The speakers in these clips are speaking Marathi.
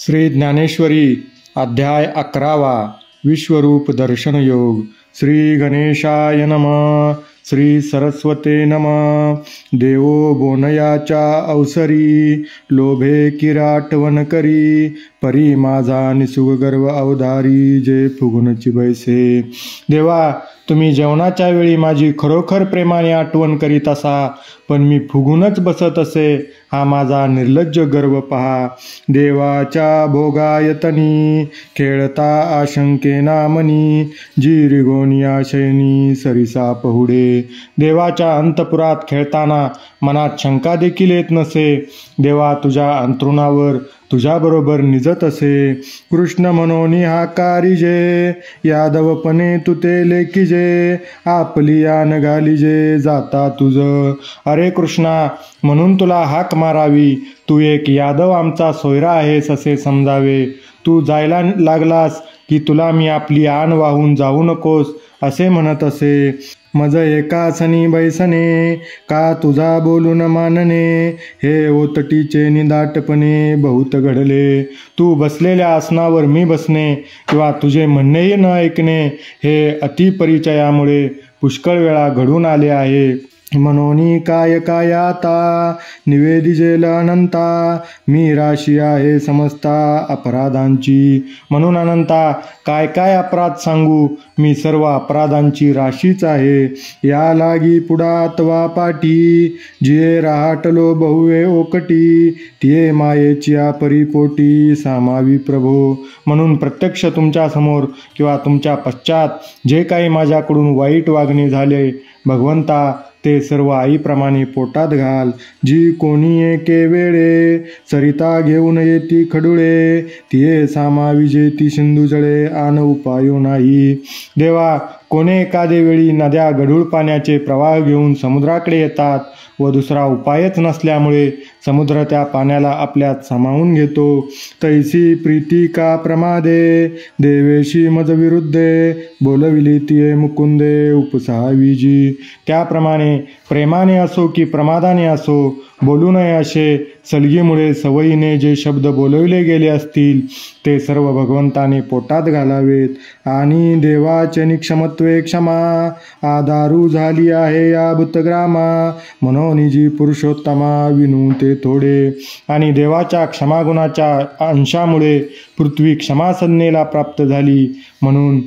श्री ज्ञानेश्वरी अध्याय 11 विश्वरूप दर्शन योग। श्री गणेशाय नमः। श्री सरस्वते नमः। देवो बोनयाच्या अवसरी लोभे किराटवन करी परी माझा निसुग गर्व अवधारी जे फुगुनची बैसे। देवा, तुम्ही जेवणाच्या वेळी माझी खरोखर प्रेमाने आठवण करीत असा, पण मी फुगूनच बसत असे हा माझा निर्लज्ज गर्व पहा। देवाच्या भोगायतनी खेळता आशंकेना मनी जी रिगोनिया शयनी सरिसा पहुडे। देवाच्या अंतपुरात खेळताना मनात शंका देखील येत नसे। देवा तुझ्या अंतरुणावर तुझ्याबरोबर निजत असे। कृष्ण म्हणून हाकारी जे यादवपणे तू ते लेखिजे आपली यान घालिजे जाता तुझ। अरे कृष्णा, म्हणून तुला हाक मारावी, तू एक यादव आमचा सोयरा आहेस असे समजावे। तू जायला लागलास की तुला मी आपली आण वाहून जाऊ नकोस असे म्हणत असे। मज एकासनी बैसने का तुझा बोलून मानणे हे ओतटीचे निदाटपणे बहुत घडले। तू बसलेल्या आसनावर मी बसणे किंवा तुझे म्हणणेही न ऐकणे हे अतिपरिचयामुळे पुष्कळ वेळा घडून आले आहे। मनोनी काय काय आता निवेदिजेल अनंता मी राशी आहे समजता अपराधांची। म्हणून अनंता, काय काय अपराध सांगू, मी सर्व अपराधांची राशीच आहे। या लागी पुढात वा पाठी जिये राहटलो बहुवे ओकटी तिये मायेची परिपोटी सामावी प्रभो। म्हणून प्रत्यक्ष तुमच्या समोर किंवा तुमच्या पश्चात जे काही माझ्याकडून वाईट वागणे झाले भगवंता, ते सर्व आईप्रमाणे पोटात घाल। जी कोणी एके वेळे सरिता घेऊन येती खडुळे तिये सामाविजे ती सिंधू जळे आन उपायो नाही। देवा, कोणे एखादे वेळी नद्या गढूळ पाण्याचे प्रवाह घेऊन समुद्राकडे येतात व दुसरा उपायच नसल्यामुळे समुद्र त्या पाण्याला आपल्यात सामावून घेतो। तैसी प्रीती का प्रमादे देवेशी मज विरुद्धे बोलविली तिये मुकुंदे उपसावी जी। त्याप्रमाणे प्रेमाने असो की प्रमादाने असो बोलू नये असे सलगीमुळे सवयीने जे शब्द बोलवले गेले असतील ते सर्व भगवंताने पोटात घालावेत। आणि देवाचे निक्षमत्वे क्षमा आधारू झाली आहे या भूतग्रामा म्हणून जी पुरुषोत्तमा विनू ते थोडे। आणि देवाच्या क्षमागुणाच्या अंशामुळे पृथ्वी क्षमासंज्ञेला प्राप्त झाली म्हणून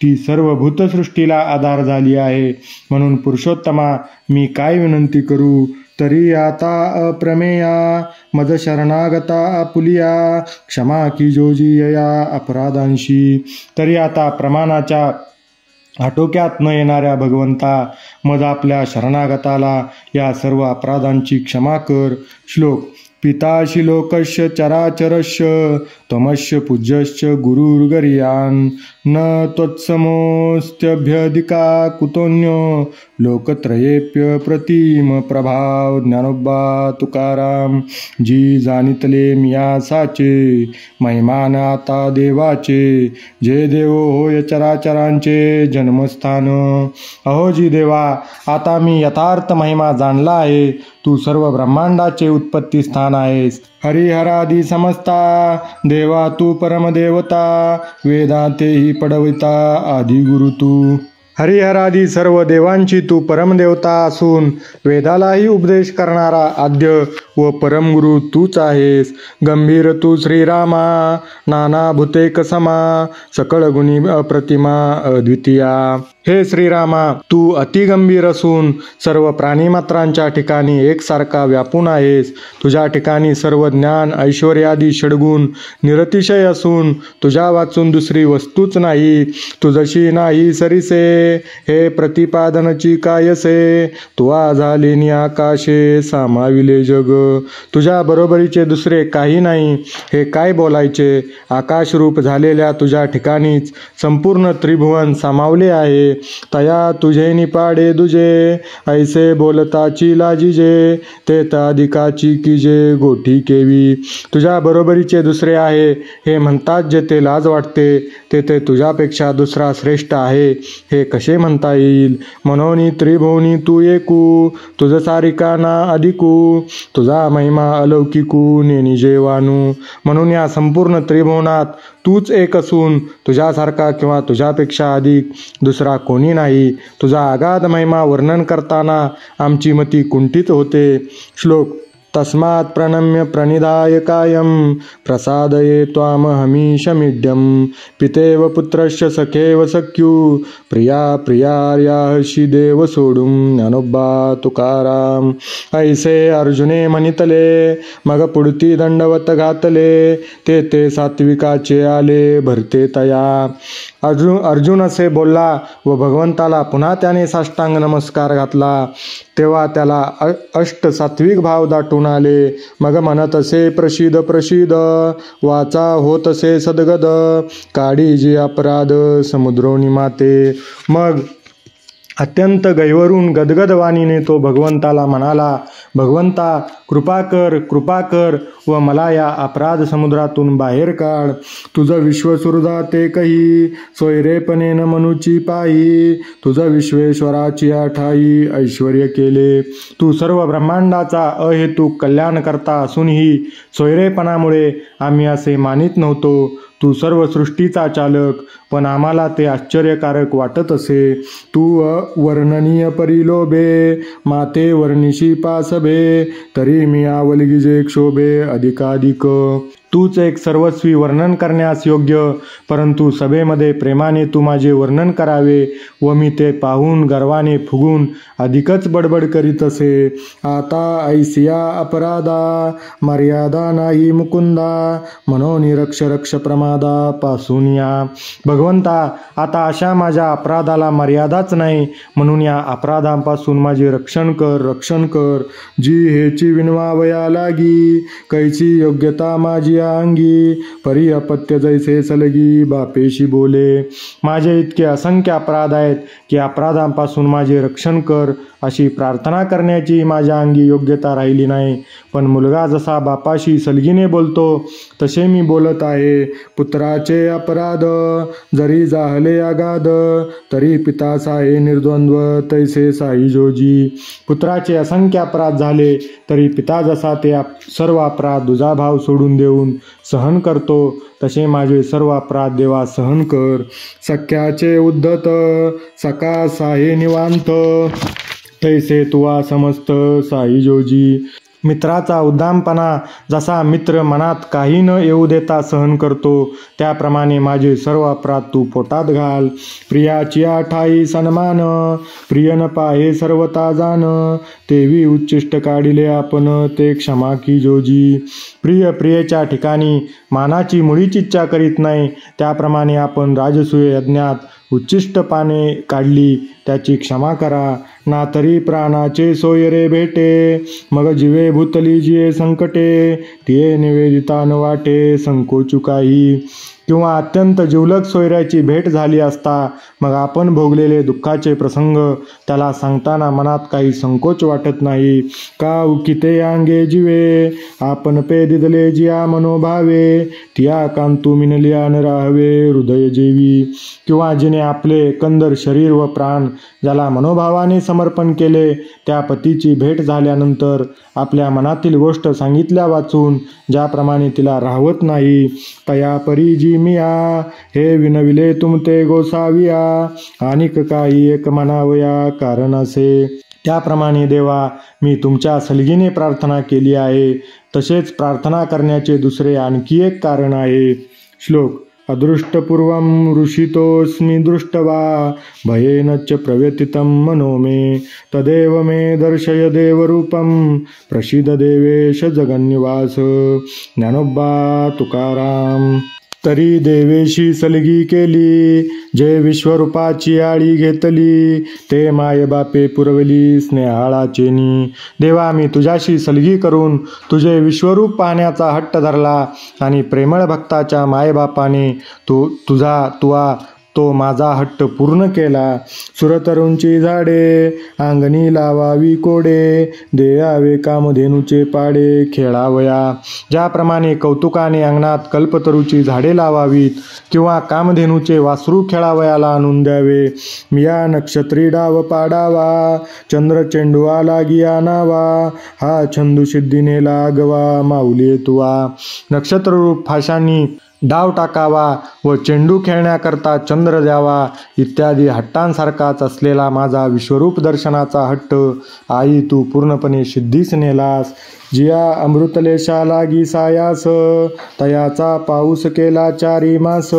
ती सर्व भूतसृष्टीला आधार झाली आहे। म्हणून पुरुषोत्तमा, मी काय विनंती करू, तरी आता अप्रमेया मज शरणागता आपुलिया क्षमा की जोजी या अपराधांशी। तरी आता प्रमाणाच्या आटोक्यात न येणाऱ्या भगवंता, मज आपल्या शरणागताला या सर्व अपराधांची क्षमा कर। श्लोक। पिताशी लोकस्य चराचरस्य त्वमस्य पूज्यश्च गुरुर्गरीयान् न त्वत्समोऽस्त्यभ्यधिका कुतोऽन्यो लोकत्रयेप्य प्रतिम प्रभाव। ज्ञानोबा तुकाराम। जी जाणितले मिया साचे महिमान आता देवाचे जे देव होय चराचरांचे जन्मस्थान। अहो जी देवा, आता मी यथार्थ महिमा जाणला आहे। तू सर्व ब्रह्मांडाचे उत्पत्ती स्थान आहेस। हरिहरादी समजता देवा तू परमदेवता वेदांतेही पडविता आदि गुरु तू। हरिहरादी सर्व देवांची तू परमदेवता असून वेदालाही उपदेश करणारा आद्य व परमगुरु तूच आहेस। गंभीर तू श्रीरामा नाना भूतेक समा सकळ गुणी अप्रतिमा अद्वितीया। हे श्रीरामा, तू अतिगंभीर असून सर्व प्राणीमात्रांच्या ठिकाणी एकसारखा व्यापून आहेस। तुझ्या ठिकाणी सर्व ज्ञान ऐश्वर्यादी षड्गुण निरतिशय असून तुझ्या वाचून दुसरी वस्तूच नाही। तुझशी नाही सरिसे हे प्रतिपादनची कायसे तुवा झालेनी आकाशे सामाविले जग। तुझ्या बरोबरीचे दुसरे काही नाही हे काय बोलायचे। आकाशरूप झालेल्या तुझ्या ठिकाणीच संपूर्ण त्रिभुवन सामावले आहे। तया तुझे निपाडे दुजे, ऐसे बोलताची लाजिजे, ते ताधिकाची कीजे गोठी केवी. तुझ्या बरोबरीचे दुसरे आहे हे म्हणतात जे ते लाज वाटते, ते तुझ्यापेक्षा दुसरा श्रेष्ठ आहे हे कसे म्हणता येईल. मनोनी त्रिभुवनी तू एकू, तुझ सारिका ना अधिकू, तुझा महिमा अलौकिकू नेनी जेवानू. म्हणून या संपूर्ण त्रिभुवनात तूच एक असून तुझ्यासारखा किंवा तुझ्यापेक्षा अधिक दुसरा कोणी नाही. तुझा अगाध महिमा वर्णन करताना आमची मती कुंठित होते. श्लोक. तस्मात् प्रणम्य प्रणिधाय कायं प्रसादये त्वामहमीशमीड्यं. पितेव पुत्रस्य सखेव सख्यू, प्रिया प्रियार्याहशी देव सोडून. ज्ञानोबा तुकाराम. ऐसे अर्जुने म्हणितले, मग पुढती दंडवत घातले, ते सात्विकाचे आले भरते तया. अर्जुन असे बोलला व भगवंताला पुन्हा त्याने साष्टांग नमस्कार घातला. तेव्हा त्याला सात्विक भाव दाटून आले. मग म्हणत असे प्रसिद प्रसिद, वाचा होत असे सदगद, काढी जी अपराध समुद्रोनी माते. मग अत्यंत गैवरून गदगद वाणीने तो भगवंताला म्हणाला, भगवंता कृपा कर व मला या अपराध समुद्रातून बाहेर काढ. तुझं विश्वसुहृदा ते कही, सोयरेपणे न मनुची पायी. तुझं विश्वेश्वराची ठाई ऐश्वर्य केले. तू सर्व ब्रह्मांडाचा अहेतुक कल्याण करता असूनही सोयरेपणामुळे आम्ही असे मानित नव्हतो. तू सर्व सृष्टीचा चालक, पण आम्हाला ते आश्चर्यकारक वाटत असे. तू अवर्णनीय परिलोभे, माते वर्णिशी पासभे, तरी मी आवलगिजे क्षोभे अधिकाधिक. तूच एक सर्वस्वी वर्णन करण्यास योग्य, परंतु सभेमध्ये प्रेमाने तू माझे वर्णन करावे व मी ते पाहून गर्वाने फुगून अधिकच बडबड करीत असे. आता ऐसिया अपराधा मर्यादा नाही मुकुंदा, म्हणून रक्ष रक्ष प्रमादा पासून या. भगवंता आता अशा माझ्या अपराधाला मर्यादाच नाही, म्हणून या अपराधांपासून माझे रक्षण कर. जी हेची विनवावया लागी, कैची योग्यता माझी अंगी, परी अपत्य जैसे सलगी बापेशी बोले. माझे इतके असंख्य अपराध आहेत की अपराधांपासून माझे रक्षण कर अशी प्रार्थना करण्याची माझ्या अंगी योग्यता राहिली नाही. पण मुलगा जसा बापाशी सलगीने बोलतो तसे मी बोलत आहे. पुत्राचे अपराध जरी जाहले अगाध, तरी पिता साहे निर्द्वंद्व तैसे साई जोजी. पुत्राचे असंख्य अपराध झाले तरी पिता जसा ते सर्व अपराध दुजाभाव सोडून देऊन सहन करतो, तसे माझे सर्व अपराध देवा सहन कर. सख्याचे उद्धत सका साहे निवांत, तैसे तुवा समस्त साई जोजी. मित्राचा उद्दामपणा जसा मित्र मनात काही न येऊ देता सहन करतो, त्याप्रमाणे माझे सर्व अपराध तू पोटात घाल. प्रियाची ठाई सन्मान, प्रिय न पाहे सर्वता जाण, तेवी उच्चिष्ट काढिले आपण ते क्षमा की जोजी. प्रियेच्या ठिकाणी मानाची मुळीच इच्छा करीत नाही, त्याप्रमाणे आपण राजसूय यज्ञात उच्चिष्ट पाने काढली, त्याची क्षमा करा. ना तरी प्राणाचे सोयरे भेटे, मग जीवे भूतली जिये संकटे, तिये निवेदिता न वाटे संकोचू काही. किंवा अत्यंत जिवलग सोयऱ्याची भेट झाली असता मग आपण भोगलेले दुःखाचे प्रसंग त्याला सांगताना मनात काही संकोच वाटत नाही. का उकिते अंगे जीवे, आपण पे दिदले जिया मनोभावे, तिया कांतू मिनलिया न राहावे हृदय जेवी. किंवा जिने आपले एकंदर शरीर व प्राण ज्याला मनोभावाने समर्पण केले, त्या पतीची भेट झाल्यानंतर आपल्या मनातील गोष्ट सांगितल्या वाचून ज्याप्रमाणे तिला राहवत नाही, तया परी जी मिया, हे विनविले तुमते गोसाविया, आणिक काही एक म्हणावया कारण असे. त्याप्रमाणे देवा मी तुमच्या सलगीने प्रार्थना केली आहे, तसेच प्रार्थना करण्याचे दुसरे आणखी एक कारण आहे. श्लोक. अदृष्टपूर्वं ऋषितोऽस्मि दृष्ट्वा, भयेनच प्रव्यथितं मनो मे, तदेव मे दर्शय देवरूपं, प्रसीद देवेश जगन्निवास. ज्ञानोबा तुकाराम. तरी देवेशी सलगी केली, जे विश्वरूपाची आळी घेतली, ते मायबापे पुरवली स्नेहाळाचेनी. देवा मी तुझ्याशी सलगी करून तुझे विश्वरूप पाहण्याचा हट्ट धरला आणि प्रेमळ भक्ताच्या मायबापाने तुवा तो माझा हट्ट पूर्ण केला. सुरतरूंची झाडे अंगणी लावावी कोडे, देयावे कामधेनूचे पाडे खेळावया. ज्याप्रमाणे कौतुकाने अंगणात कल्पतरूची झाडे लावावीत किंवा कामधेनूचे वासरू खेळावयाला आणून द्यावे. मिया नक्षत्री डाव पाडावा, चंद्र चेंडुआ लागी आणावा, हा छंदू सिद्धीने लागवा माऊली तुवा. नक्षत्ररूप फाशांनी डाव टाकावा व चेंडू खेळण्याकरता चंद्र द्यावा इत्यादी हट्टांसारखाच असलेला माझा विश्वरूप दर्शनाचा हट्ट आई तू पूर्णपणे सिद्धीस नेलास. जिया अमृतलेशा लागी सायास, तयाचा पाऊस केला 4 मास,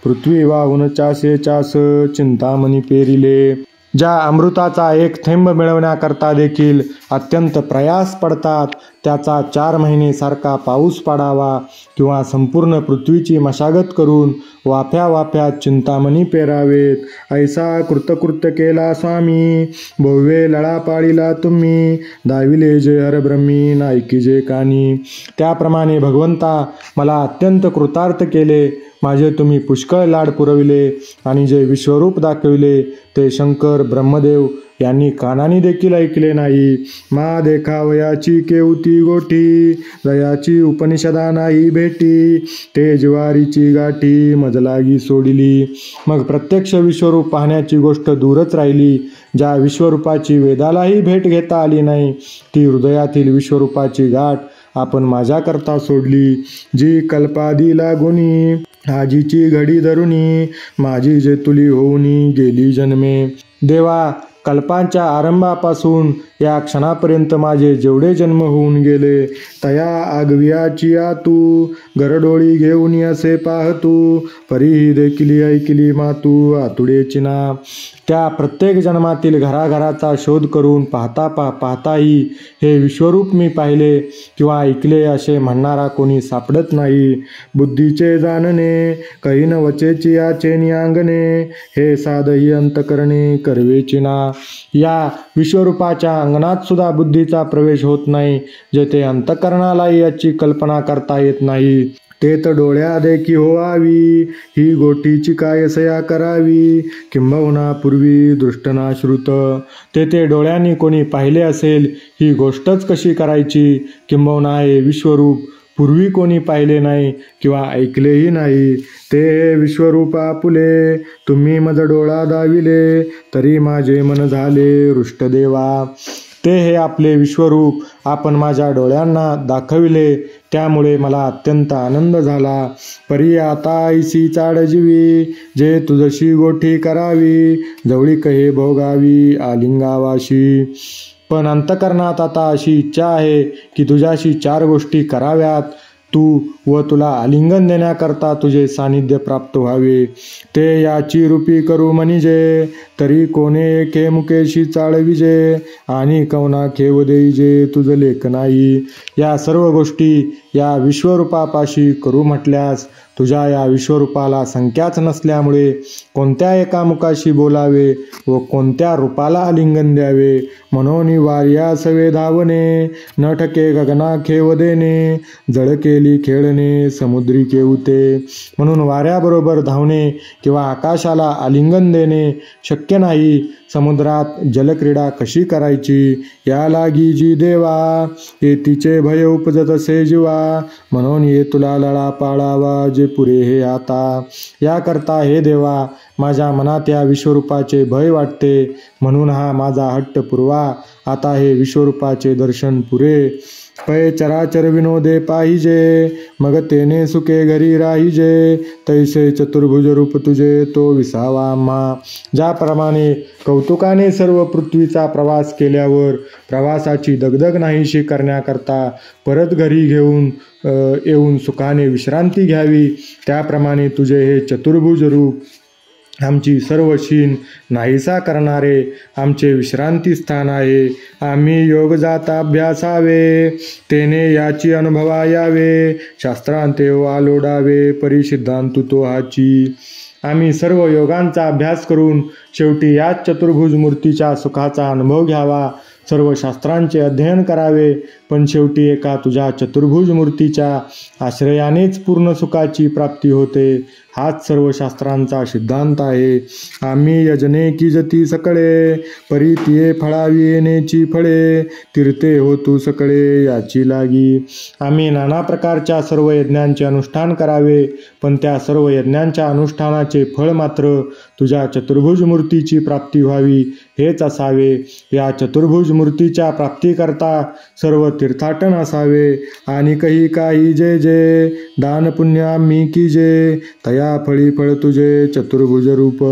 पृथ्वी वाहून 400 चिंतामणी पेरिले. ज्या अमृताचा एक थेंब मिळवण्याकरता देखील अत्यंत प्रयास पडतात, त्याचा 4 महिने सारखा पाऊस पाडावा किंवा संपूर्ण पृथ्वीची मशागत करून वाफ्या वाफ्यात चिंतामणी पेरावेत. ऐसा कृतकृत्य केला स्वामी, भव्य लळा पाळीला तुम्ही, दाविले जे हरब्रह्मी नायकी जे कानी. त्याप्रमाणे भगवंता मला अत्यंत कृतार्थ केले. माझे तुम्ही पुष्कळ लाड पुरविले आणि जे विश्वरूप दाखविले ते शंकर ब्रह्मदेव यांनी कानाने देखील ऐकले नाही. मा देखावयाची केवती गोठी, दयाची उपनिषदा नाही भेटी, ते ज्वारीची गाठी मजलागी सोडिली. मग प्रत्यक्ष विश्वरूप पाहण्याची गोष्ट दूरच राहिली. ज्या विश्वरूपाची वेदालाही भेट घेता आली नाही, ती हृदयातील विश्वरूपाची गाठ आपण माझ्याकरता सोडली. जी कल्पादी लागुनी, आजीची घडी धरुनी, माझी जे तुली होऊनी गेली जन्मे. देवा, कल्पांच्या आरंभापासून या क्षणापर्यंत माझे जेवढे जन्म होऊन गेले, तया आगवियाची तू गरडोळी घेऊन असे पाहतू, परीही देखील ऐकली मातू आतुडेची ना. त्या प्रत्येक जन्मातील घराघराचा शोध करून पाहताही हे विश्वरूप मी पाहिले किंवा ऐकले असे म्हणणारा कोणी सापडत नाही. बुद्धीचे जाणणे कहीन वचेची याचेनी अंगणे, हे साधही अंतकरणे करवेची ना. या विश्वरूपाच्या अंगणात सुद्धा बुद्धीचा प्रवेश होत नाही, जेथे अंतकरणालाही याची कल्पना करता येत नाही. तेत डोळ्या देखी होवावी, ही गोटीची काय सया करावी, किंबहुना पूर्वी दृष्टना श्रुत. तेथे डोळ्यांनी कोणी पाहिले असेल ही गोष्टच कशी करायची, किंबहुना हे विश्वरूप पूर्वी कोणी पाहिले नाही किंवा ऐकलेही नाही. ते विश्वरूप आपुले तुम्ही मज डोळा दाविले, तरी माझे मन झाले रुष्टदेवा. ते हे आपले विश्वरूप आपण माझ्या डोळ्यांना दाखविले, त्यामुळे मला अत्यंत आनंद झाला. परी आता ऐसी चाडजिवी, जे तुझशी गोठी करावी, जवळी कहे भोगावी आलिंगावाशी. पण अंतकरणात आता अशी इच्छा आहे की तुझ्याशी 4 गोष्टी कराव्यात, तू व तुला आलिंगन देण्याकरता तुझे सानिध्य प्राप्त व्हावे. ते याची रूपी करू म्हणजे, तरी कोणे एके मुकेशी चाळविजे, आणि कवना खेव देईजे तुझ लेख नाही. या सर्व गोष्टी या विश्वरूपापाशी करू म्हटल्यास तुझ्या या विश्वरूपाला संख्याच नसल्यामुळे कोणत्या एका मुखाशी बोलावे व कोणत्या रूपाला आलिंगन द्यावे. म्हणून वार्यास वे धावणे, न ठके गगना खेव देणे, जळ केली खेळणे समुद्री केवते. म्हणून वाऱ्याबरोबर धावणे किंवा आकाशाला आलिंगन देणे शक्य नाही. समुद्रात जलक्रीडा कशी करायची या लागी जी देवा, हे तिचे भय उपजत असे जीवा, म्हणून ये तुला लळा पाळावा जे पुरे हे आता. याकरता हे देवा, माझ्या मनात या विश्वरूपाचे भय वाटते, म्हणून हा माझा हट्ट पुरवा. आता हे विश्वरूपाचे दर्शन पुरे. पै चराचर विनोदे पाहिजे, मग तेने सुखे घरी राहिजे, तैसे चतुर्भुज रूप तुझे तो विसावा आम्हा. ज्याप्रमाणे कौतुकाने सर्व पृथ्वीचा प्रवास केल्यावर प्रवासाची दगदग नाहीशी करण्याकरता परत घरी येऊन सुखाने विश्रांती घ्यावी, त्याप्रमाणे तुझे हे चतुर्भुज रूप आमची सर्व शीन नाहीसा करणारे आमचे विश्रांती स्थान आहे. आम्ही योग जाता अभ्यासावे, तेने याची अनुभवा यावे, शास्त्रांते वालोडावे परिसिद्धांतु तो हाची. आम्ही सर्व योगांचा अभ्यास करून शेवटी याच चतुर्भुज मूर्तीच्या सुखाचा अनुभव घ्यावा. सर्व शास्त्रांचे अध्ययन करावे, पण शेवटी एका तुझ्या चतुर्भुज मूर्तीच्या आश्रयानेच पूर्ण सुखाची प्राप्ती होते. हाच सर्व शास्त्रांचा सिद्धांत आहे. आम्ही यजने कीजती सकळे, परितिये फळावी येण्याची फळे, तीर्थे होतू सकळे याची लागी. आम्ही नाना प्रकारच्या सर्व यज्ञांचे अनुष्ठान करावे, पण त्या सर्व यज्ञांच्या अनुष्ठानाचे फळ मात्र तुझ्या चतुर्भुज मूर्तीची प्राप्ती व्हावी हेच असावे. या चतुर्भुज मूर्तीच्या प्राप्तीकरता सर्व तीर्थाटन असावे. आणि काही जे जे दान पुण्य आम्ही कीजे, तया फळी फळ तुझे चतुर्भुज रूप.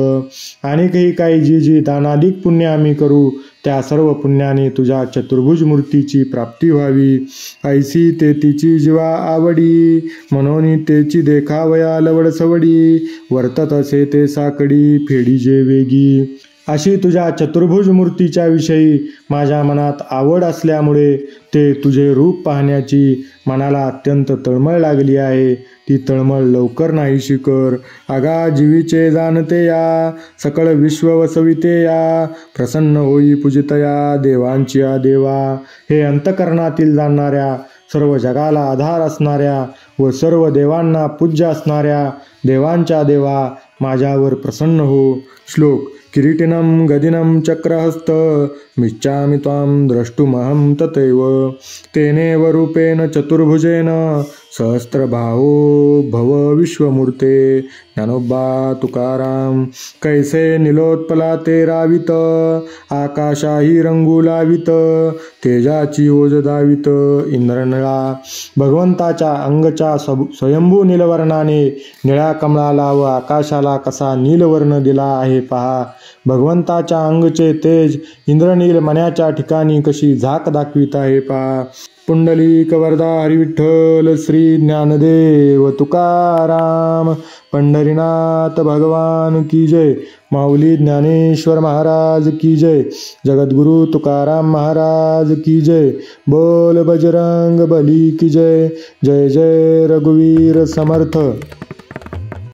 आणि काही जी दानाधिक पुण्य आम्ही करू, त्या सर्व पुण्याने तुझ्या चतुर्भुज मूर्तीची प्राप्ती व्हावी. ऐसी ते तिची जीवा आवडी, म्हणून तेची देखावया लवड सवडी, वर्तत असे ते साकडी फेडी जे वेगी. अशी तुझ्या चतुर्भुज मूर्तीच्या विषयी माझ्या मनात आवड असल्यामुळे ते तुझे रूप पाहण्याची मनाला अत्यंत तळमळ लागली आहे. ती तळमळ लवकर नाहीशी कर. आगा जीवीचे जाणते या, सकळ विश्व वसविते या, प्रसन्न होई पूजितया देवांची देवा. हे अंतकरणातील जाणणाऱ्या, सर्व जगाला आधार असणाऱ्या व सर्व देवांना पूज्य असणाऱ्या देवांच्या देवा, माझ्यावर प्रसन्न हो. श्लोक. किरीटिनं गदिनं चक्रहस्त, मिच्छामि त्वां द्रष्टुमहं तथैव, तेनेव रूपेण चतुर्भुजेन, सहस्रबाहो भव विश्वमूर्ते. ज्ञानोबा तुकाराम. कैसे निलोत्पला ते रावित, आकाशाही रंगू लावित, तेजाची ओज दावित इंद्रनळा. भगवंताच्या अंगच्या स्वयंभू नीलवर्णाने निळ्या कमळाला व आकाशाला कसा नीलवर्ण दिला आहे पहा. भगवंताच्या अंगचे तेज इंद्रनील मण्याच्या ठिकाणी कशी झाक दाखवित आहे पहा. पुंडलिक वरदा हरिविठ्ठल श्री ज्ञानदेव तुकाराम. पंढरीनाथ भगवान की जय. माऊली ज्ञानेश्वर महाराज की जय. जगद्गुरु तुकाराम महाराज की जय. बोल बजरंग बली की जय. जय जय रघुवीर समर्थ.